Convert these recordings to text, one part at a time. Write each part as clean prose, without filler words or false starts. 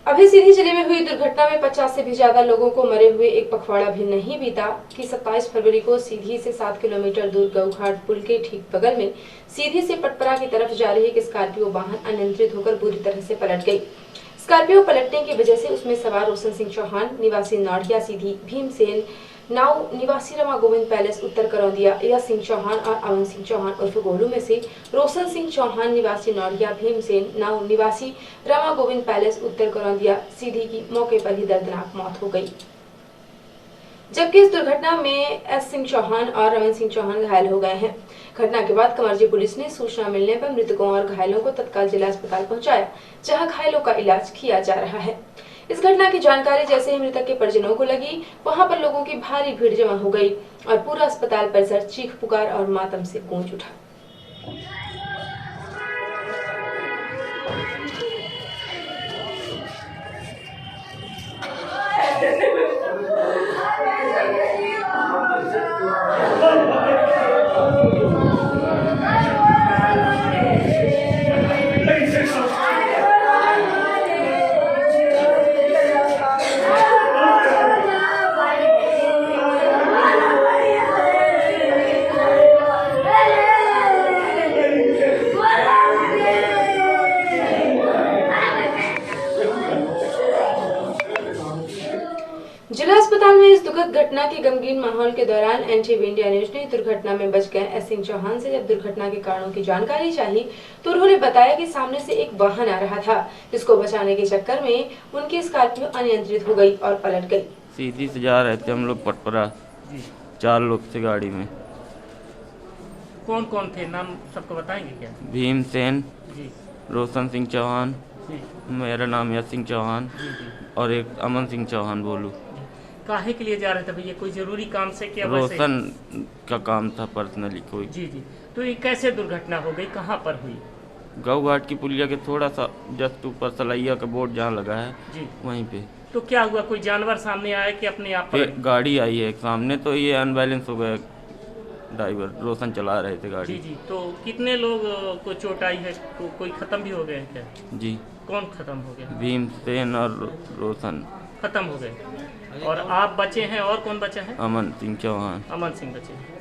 अभी सीधी जिले में हुई दुर्घटना में 50 से भी ज्यादा लोगों को मरे हुए एक पखवाड़ा भी नहीं बीता कि 27 फरवरी को सीधी से 7 किलोमीटर दूर गऊघाट पुल के ठीक बगल में सीधी से पटपरा की तरफ जा रही एक स्कॉर्पियो वाहन अनियंत्रित होकर बुरी तरह से पलट गई। स्कॉर्पियो पलटने की वजह से उसमें सवार रोशन सिंह चौहान निवासी नौड़िया सीधी, भीमसेन नाव निवासी रमा गोविंद पैलेस उत्तर करौंदिया, यश सिंह चौहान और अमन सिंह चौहान उर्फ गोलू में से रोशन सिंह चौहान निवासी नौड़िया, भीमसेन नाव निवासी रमा गोविंद पैलेस उत्तर करौंदिया सीधी की मौके पर ही दर्दनाक मौत हो गई, जबकि इस दुर्घटना में एस सिंह चौहान और रमन सिंह चौहान घायल हो गए हैं। घटना के बाद कमरजी पुलिस ने सूचना मिलने पर मृतकों और घायलों को तत्काल जिला अस्पताल पहुंचाया, जहां घायलों का इलाज किया जा रहा है। इस घटना की जानकारी जैसे ही मृतक के परिजनों को लगी, वहां पर लोगों की भारी भीड़ जमा हो गई और पूरा अस्पताल परिसर चीख पुकार और मातम से गूंज उठा। जिला अस्पताल में इस दुखद घटना के गमगीन माहौल के दौरान एनटीवी इंडिया न्यूज ने दुर्घटना में बच गए एस सिंह चौहान से जब दुर्घटना के कारणों की जानकारी चाहिए तो उन्होंने बताया कि सामने से एक वाहन आ रहा था, जिसको बचाने के चक्कर में उनकी स्कॉर्पियो अनियंत्रित हो गई और पलट गई। सीधी से जा रहे थे हम लोग पटपरा, 4 लोग थे गाड़ी में। कौन कौन थे, नाम सबको बताएंगे क्या? भीमसेन जी रोशन सिंह चौहान, जी मेरा नाम यश सिंह चौहान जी जी। और एक अमन सिंह चौहान बोलू। काहे के लिए जा रहे थे भैया, कोई जरूरी काम से क्या? वैसे रोशन का काम था पर्सनली कोई। जी जी। तो ये कैसे दुर्घटना हो गई, कहाँ पर हुई? गऊघाट की पुलिया के थोड़ा सा जस्ट ऊपर सलैया का बोर्ड जहाँ लगा है जी। वहीं पे। तो क्या हुआ, कोई जानवर सामने आया कि अपने आप पर? गाड़ी आई है सामने, तो ये अनबैलेंस हो गया। ड्राइवर रोशन चला रहे थे गाड़ी। जी जी। तो कितने लोग को चोट आई है, कोई खत्म भी हो गए हैं क्या? जी, कौन खत्म हो गया? भीमसेन और रोशन खत्म हो गए। और आप बचे हैं, और कौन बचा है? अमन सिंह चौहान। अमन सिंह बचे हैं।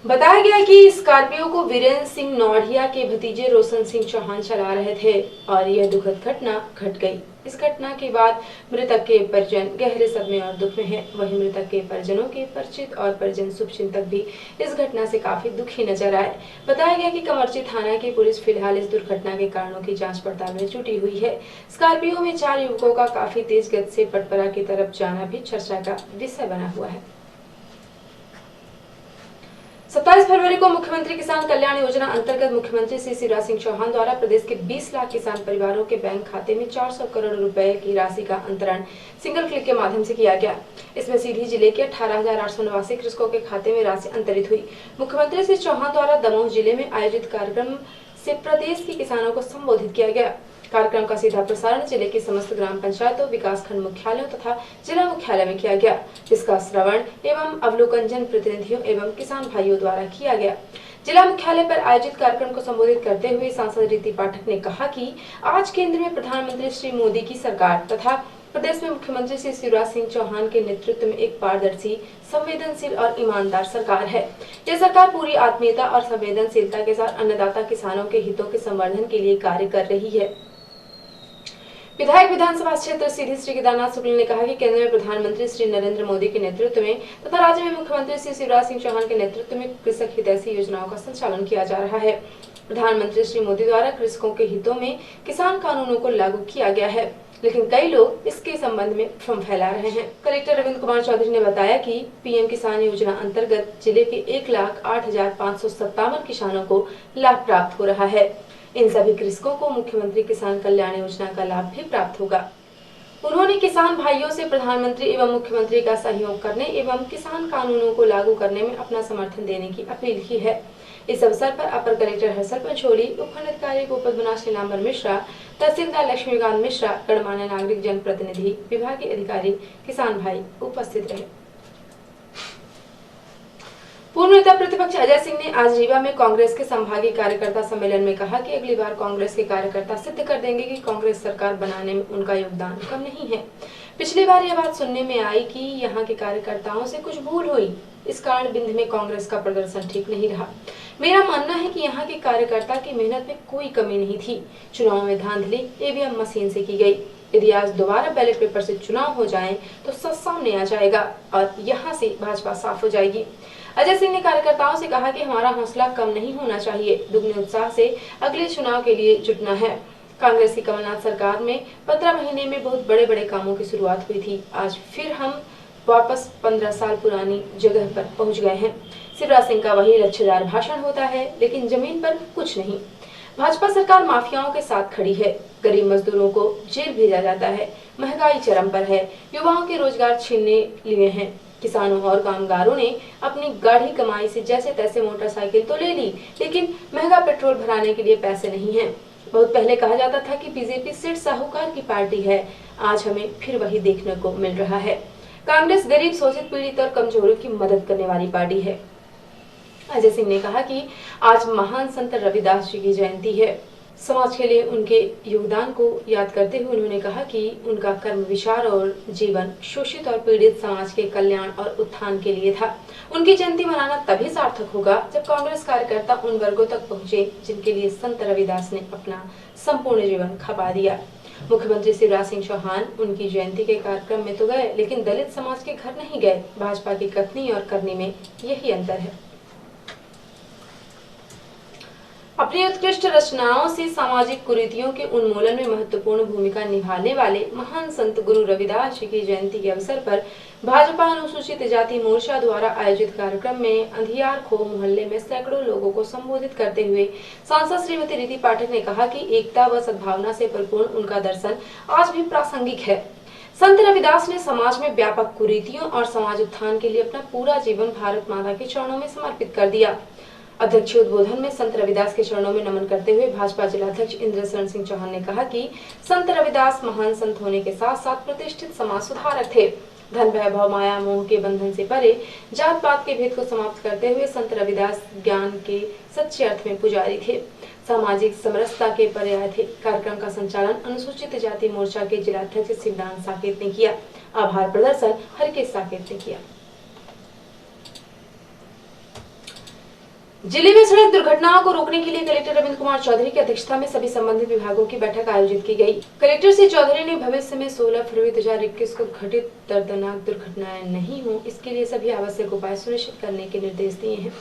बताया गया कि स्कॉर्पियो को वीरेंद्र सिंह नौड़िया के भतीजे रोशन सिंह चौहान चला रहे थे और यह दुखद घटना घट गई। इस घटना के बाद मृतक के परिजन गहरे सदमे और दुख में हैं। वहीं मृतक के परिजनों के परिचित और परिजन शुभचिंतक भी इस घटना से काफी दुखी नजर आए। बताया गया कि कमरची थाना की पुलिस फिलहाल इस दुर्घटना के कारणों की जांच पड़ताल में जुटी हुई है। स्कॉर्पियो में 4 युवकों का काफी तेज गति से पटपरा की तरफ जाना भी चर्चा का विषय बना हुआ है। 27 फरवरी को मुख्यमंत्री किसान कल्याण योजना अंतर्गत मुख्यमंत्री श्री शिवराज सिंह चौहान द्वारा प्रदेश के 20 लाख किसान परिवारों के बैंक खाते में 400 करोड़ रुपए की राशि का अंतरण सिंगल क्लिक के माध्यम से किया गया। इसमें सीधी जिले के 18,889 कृषकों के खाते में राशि अंतरित हुई। मुख्यमंत्री श्री चौहान द्वारा दमोह जिले में आयोजित कार्यक्रम से प्रदेश के किसानों को संबोधित किया गया। कार्यक्रम का सीधा प्रसारण जिले की समस्त ग्राम पंचायतों, विकासखंड मुख्यालयों तथा जिला मुख्यालय में किया गया, जिसका श्रवण एवं अवलोकन जन प्रतिनिधियों एवं किसान भाइयों द्वारा किया गया। जिला मुख्यालय पर आयोजित कार्यक्रम को संबोधित करते हुए सांसद रीति पाठक ने कहा कि आज केंद्र में प्रधानमंत्री श्री मोदी की सरकार तथा प्रदेश में मुख्यमंत्री श्री शिवराज सिंह चौहान के नेतृत्व में एक पारदर्शी, संवेदनशील और ईमानदार सरकार है। यह सरकार पूरी आत्मीयता और संवेदनशीलता के साथ अन्नदाता किसानों के हितों के संवर्धन के लिए कार्य कर रही है। विधायक विधानसभा क्षेत्र सीधी श्री केदारनाथ शुक्ल ने कहा कि केंद्र में प्रधानमंत्री श्री नरेंद्र मोदी के नेतृत्व में तथा राज्य में मुख्यमंत्री श्री शिवराज सिंह चौहान के नेतृत्व में कृषक हितैषी योजनाओं का संचालन किया जा रहा है। प्रधानमंत्री श्री मोदी द्वारा कृषकों के हितों में किसान कानूनों को लागू किया गया है, लेकिन कई लोग इसके संबंध में भ्रम फैला रहे हैं। कलेक्टर रविंद्र कुमार चौधरी ने बताया कि पीएम किसान योजना अंतर्गत जिले के 1,08,557 किसानों को लाभ प्राप्त हो रहा है। इन सभी कृषकों को मुख्यमंत्री किसान कल्याण योजना का लाभ भी प्राप्त होगा। उन्होंने किसान भाइयों से प्रधानमंत्री एवं मुख्यमंत्री का सहयोग करने एवं किसान कानूनों को लागू करने में अपना समर्थन देने की अपील की है। इस अवसर पर अपर कलेक्टर हर्षल पंचोली, उपखंड अधिकारी गोपद बनास नीलांबर मिश्रा, तहसीलदार लक्ष्मीकांत मिश्रा, गणमान्य नागरिक, जनप्रतिनिधि, विभागीय अधिकारी, किसान भाई उपस्थित रहे। पूर्व नेता प्रतिपक्ष अजय सिंह ने आज रीवा में कांग्रेस के संभागीय कार्यकर्ता सम्मेलन में कहा कि अगली बार कांग्रेस के कार्यकर्ता सिद्ध कर देंगे कि कांग्रेस सरकार बनाने में उनका योगदान कम नहीं है। पिछली बार यह बात सुनने में आई कि यहां के कार्यकर्ताओं से कुछ भूल हुई, इस कारण बिंद में कांग्रेस का प्रदर्शन ठीक नहीं रहा। मेरा मानना है कि यहाँ के कार्यकर्ता की मेहनत में कोई कमी नहीं थी। चुनाव में धांधली ईवीएम मशीन से की गई। यदि आज दोबारा बैलेट पेपर से चुनाव हो जाए तो सच सामने आ जाएगा और यहाँ से भाजपा साफ हो जाएगी। अजय सिंह ने कार्यकर्ताओं से कहा कि हमारा हौसला कम नहीं होना चाहिए, दुगने उत्साह से अगले चुनाव के लिए जुटना है। कांग्रेस की कमलनाथ सरकार में 15 महीने में बहुत बड़े बड़े कामों की शुरुआत हुई थी। आज फिर हम वापस 15 साल पुरानी जगह पर पहुंच गए हैं। शिवराज सिंह का वही लच्छेदार भाषण होता है, लेकिन जमीन पर कुछ नहीं। भाजपा सरकार माफियाओं के साथ खड़ी है। गरीब मजदूरों को जेल भेजा जाता है। महंगाई चरम पर है। युवाओं के रोजगार छीनने लिए हैं। किसानों और कामगारों ने अपनी गाढ़ी कमाई से जैसे तैसे मोटरसाइकिल तो ले ली, लेकिन महंगा पेट्रोल भराने के लिए पैसे नहीं हैं। बहुत पहले कहा जाता था कि बीजेपी सेठ साहूकार की पार्टी है। आज हमें फिर वही देखने को मिल रहा है। कांग्रेस गरीब, शोषित, पीड़ित और कमजोरों की मदद करने वाली पार्टी है। अजय सिंह ने कहा कि आज महान संत रविदास जी की जयंती है। समाज के लिए उनके योगदान को याद करते हुए उन्होंने कहा कि उनका कर्म, विचार और जीवन शोषित और पीड़ित समाज के कल्याण और उत्थान के लिए था। उनकी जयंती मनाना तभी सार्थक होगा जब कांग्रेस कार्यकर्ता उन वर्गों तक पहुंचे जिनके लिए संत रविदास ने अपना संपूर्ण जीवन खपा दिया। मुख्यमंत्री शिवराज सिंह चौहान उनकी जयंती के कार्यक्रम में तो गए, लेकिन दलित समाज के घर नहीं गए। भाजपा की कथनी और करनी में यही अंतर है। अपनी उत्कृष्ट रचनाओं से सामाजिक कुरीतियों के उन्मूलन में महत्वपूर्ण भूमिका निभाने वाले महान संत गुरु रविदास जी की जयंती के अवसर पर भाजपा अनुसूचित जाति मोर्चा द्वारा आयोजित कार्यक्रम में अंधियार खो मोहल्ले में सैकड़ों लोगों को संबोधित करते हुए सांसद श्रीमती रीति पाठक ने कहा कि एकता व सद्भावना से परिपूर्ण उनका दर्शन आज भी प्रासंगिक है। संत रविदास ने समाज में व्यापक कुरीतियों और समाज उत्थान के लिए अपना पूरा जीवन भारत माता के चरणों में समर्पित कर दिया। अध्यक्ष उद्बोधन में संत रविदास के चरणों में नमन करते हुए भाजपा जिलाध्यक्ष इंद्र शरण सिंह चौहान ने कहा कि संत रविदास महान संत होने के साथ साथ प्रतिष्ठित समाज सुधारक थे। धन, वैभव, माया, मोह के बंधन से परे जात पात के भेद को समाप्त करते हुए संत रविदास ज्ञान के सच्चे अर्थ में पुजारी थे, सामाजिक समरसता के पर्याय थे। कार्यक्रम का संचालन अनुसूचित जाति मोर्चा के जिलाध्यक्ष शिवदान साकेत ने किया। आभार प्रदर्शन हरकेश साकेत ने किया। जिले में सड़क दुर्घटनाओं को रोकने के लिए कलेक्टर रविंद्र कुमार चौधरी की अध्यक्षता में सभी संबंधित विभागों की बैठक आयोजित की गई। कलेक्टर श्री चौधरी ने भविष्य में 16 फरवरी 2021 को घटित दर्दनाक दुर्घटनाएं नहीं हो, इसके लिए सभी आवश्यक उपाय सुनिश्चित करने के निर्देश दिए हैं।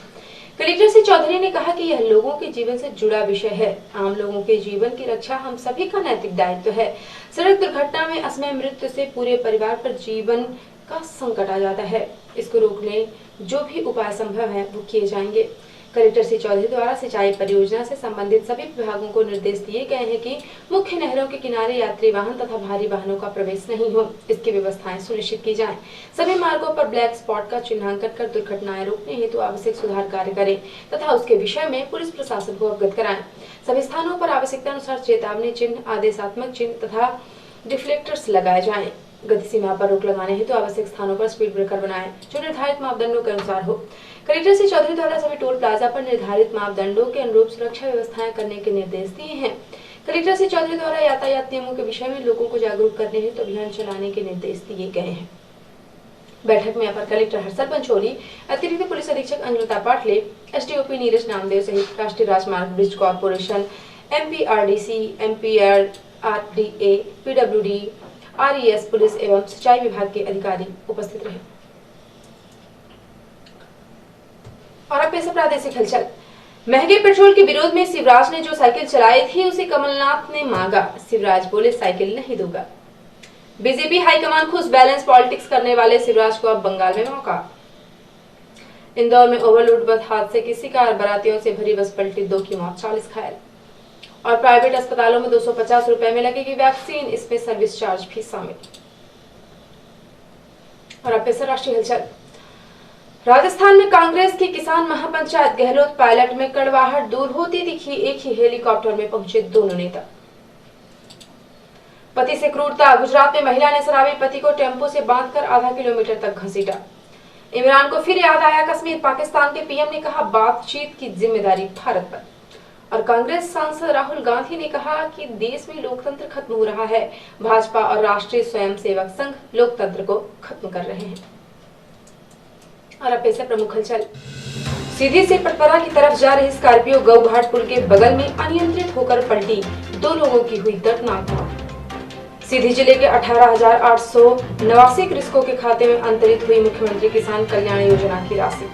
कलेक्टर श्री चौधरी ने कहा कि यह लोगों के जीवन से जुड़ा विषय है। आम लोगों के जीवन की रक्षा हम सभी का नैतिक दायित्व है। सड़क दुर्घटना में असमय मृत्यु से पूरे परिवार पर जीवन का संकट आ जाता है। इसको रोकने जो भी उपाय संभव है वो किए जाएंगे। कलेक्टर श्री चौधरी द्वारा सिंचाई परियोजना से संबंधित सभी विभागों को निर्देश दिए गए हैं कि मुख्य नहरों के किनारे यात्री वाहन तथा भारी वाहनों का प्रवेश नहीं हो, इसकी व्यवस्थाएं सुनिश्चित की जाएं। सभी मार्गों पर ब्लैक स्पॉट का चिन्हांकन कर दुर्घटनाएं रोकने हेतु आवश्यक सुधार कार्य करें तथा उसके विषय में पुलिस प्रशासन को अवगत कराएं। सभी स्थानों पर आवश्यकता अनुसार चेतावनी चिन्ह, आदेशात्मक चिन्ह तथा डिफ्लेक्टर्स लगाए जाएं। गति सीमा पर रोक लगाने हेतु आवश्यक स्थानों पर स्पीड ब्रेकर बनाएं जो निर्धारित मापदंडों के अनुसार हो। कलेक्टर श्री चौधरी द्वारा सभी टोल प्लाजा पर निर्धारित मापदंडों के अनुरूप सुरक्षा व्यवस्थाएं करने के निर्देश दिए हैं। कलेक्टर श्री चौधरी द्वारा यातायात नियमों के विषय में लोगों को जागरूक करने हेतु अभियान चलाने के निर्देश दिए गए हैं। बैठक में अपर कलेक्टर हर्षल पंचोली, अतिरिक्त पुलिस अधीक्षक अंजुता पाटले, एसडीओपी नीरज नामदेव सहित राष्ट्रीय राजमार्ग bridge corporation, MPRDC, MPRDA, PWD, RES, पुलिस एवं सिंचाई विभाग के अधिकारी उपस्थित रहे। और अब पेश प्रादेशिक हलचल। महंगे पेट्रोल के विरोध में शिवराज ने जो साइकिल चलाई थी उसे कमलनाथ ने मांगा। शिवराज बोले साइकिल नहीं दूंगा। बीजेपी हाईकमान खुश, बैलेंस पॉलिटिक्स करने वाले शिवराज को अब बंगाल में मौका। इंदौर में ओवरलोड बस हादसे की शिकार, बारातियों से भरी बस पलटी, 2 की मौत, 40 घायल। और प्राइवेट अस्पतालों में 250 रुपए में लगेगी वैक्सीन, इसमें सर्विस चार्ज भी शामिल। और अब पेश राष्ट्रीय हलचल। राजस्थान में कांग्रेस की किसान महापंचायत गहलोत पायलट में कड़वाहट दूर होती दिखी। एक ही हेलीकॉप्टर में पहुंचे दोनों नेता। पति से क्रूरता, गुजरात में महिला ने शराबी पति को टेम्पो से बांधकर आधा किलोमीटर तक घसीटा। इमरान को फिर याद आया कश्मीर। पाकिस्तान के पीएम ने कहा बातचीत की जिम्मेदारी भारत पर। और कांग्रेस सांसद राहुल गांधी ने कहा कि देश में लोकतंत्र खत्म हो रहा है। भाजपा और राष्ट्रीय स्वयंसेवक संघ लोकतंत्र को खत्म कर रहे हैं। और अब पेश है प्रमुख हलचल। सीधी से पटपरा की तरफ जा रही स्कॉर्पियो गौघाट पुल के बगल में अनियंत्रित होकर पलटी, 2 लोगों की हुई दर्दनाक मौत। सीधी जिले के 18,889 कृषकों के खाते में अंतरित हुई मुख्यमंत्री किसान कल्याण योजना की राशि।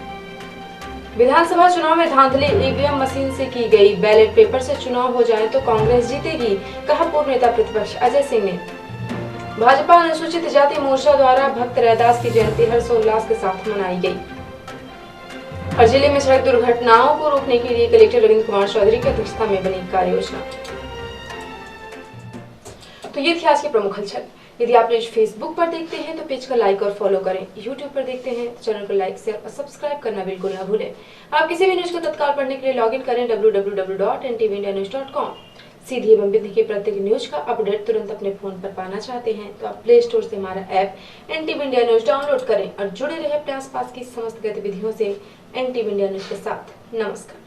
विधानसभा चुनाव में धांधली ईवीएम मशीन से की गई। बैलेट पेपर से चुनाव हो जाए तो कांग्रेस जीतेगी, कहा पूर्व नेता प्रतिपक्ष अजय सिंह ने। भाजपा अनुसूचित जाति मोर्चा द्वारा भक्त रैदास की जयंती हर्षोल्लास के साथ मनाई गई। और जिले में सड़क दुर्घटनाओं को रोकने के लिए कलेक्टर रविंद्र कुमार चौधरी की अध्यक्षता में बनी कार्य योजना। तो ये थी आज की प्रमुख हलचल। यदि आप पेज फेसबुक पर देखते हैं तो पेज को लाइक और फॉलो करें। यूट्यूब पर देखते हैं तो चैनल को लाइक शेयर और सब्सक्राइब करना बिल्कुल ना भूलें। आप किसी भी न्यूज को तत्काल पढ़ने के लिए लॉगिन करें www.ntvindianews.com। सीधी एवं विधि की प्रत्येक न्यूज का अपडेट तुरंत अपने फोन पर पाना चाहते हैं तो आप प्ले स्टोर से हमारा app NTV India news download करें और जुड़े रहे अपने आसपास की समस्त गतिविधियों से NTV इंडिया न्यूज के साथ। नमस्कार।